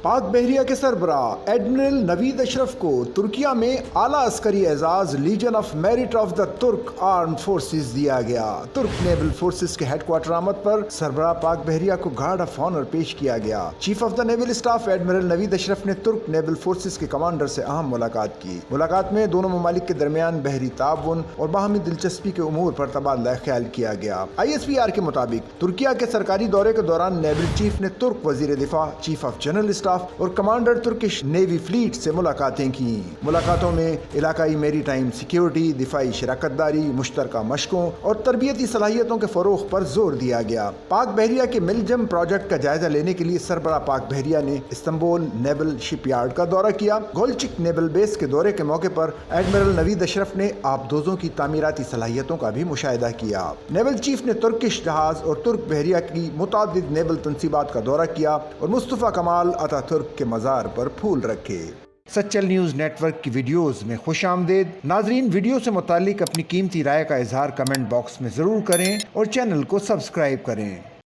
پاک بحریہ کے سربراہ ایڈمرل نوید اشرف کو ترکیہ میں اعلیٰ عسکری اعزاز Legion of Merit of the ترک آرمڈ فورسز دیا گیا۔ ترک نیول فورسز کے ہیڈ کوارٹر آمد پر سربراہ پاک بحریہ کو گارڈ آف آنر پیش کیا گیا۔ Chief of the naval staff admiral Naveed Ashraf نے ترک نیول فورسز کے کمانڈر سے اہم ملاقات کی۔ ملاقات میں دونوں ممالک کے درمیان بحری تعاون اور باہمی دلچسپی کے امور پر تبادلہ خیال کیا گیا۔ ISPR کے مطابق ترکیہ کے سرکاری دورے کے دوران نیول چیف نے ترک وزیر دفاع، چیف آف جنرل اسٹاف اور کمانڈر ترکش نیوی فلیٹ سے ملاقاتیں کی۔ ملاقاتوں میں علاقائی میری ٹائم سیکیورٹی، دفاعی شراکت داری، مشترکہ مشقوں اور تربیتی صلاحیتوں کے فروغ پر زور دیا گیا۔ پاک بحریہ کے ملجم پروجیکٹ کا جائزہ لینے کے لیے سربراہ پاک بحریہ نے استنبول نیول شپ یارڈ کا دورہ کیا۔ گولچک نیول بیس کے دورے کے موقع پر ایڈمرل نوید اشرف نے آبدوزوں کی تعمیراتی صلاحیتوں کا بھی مشاہدہ کیا۔ نیول چیف نے ترکش جہاز اور ترک بحریہ کی متعدد نیول تنصیبات کا دورہ کیا اور مصطفیٰ کمال اتاتürk کے مزار پر پھول رکھے۔ سچل نیوز نیٹ ورک کی ویڈیوز میں خوش آمدید۔ ناظرین، ویڈیو سے متعلق اپنی قیمتی رائے کا اظہار کمنٹ باکس میں ضرور کریں اور چینل کو سبسکرائب کریں۔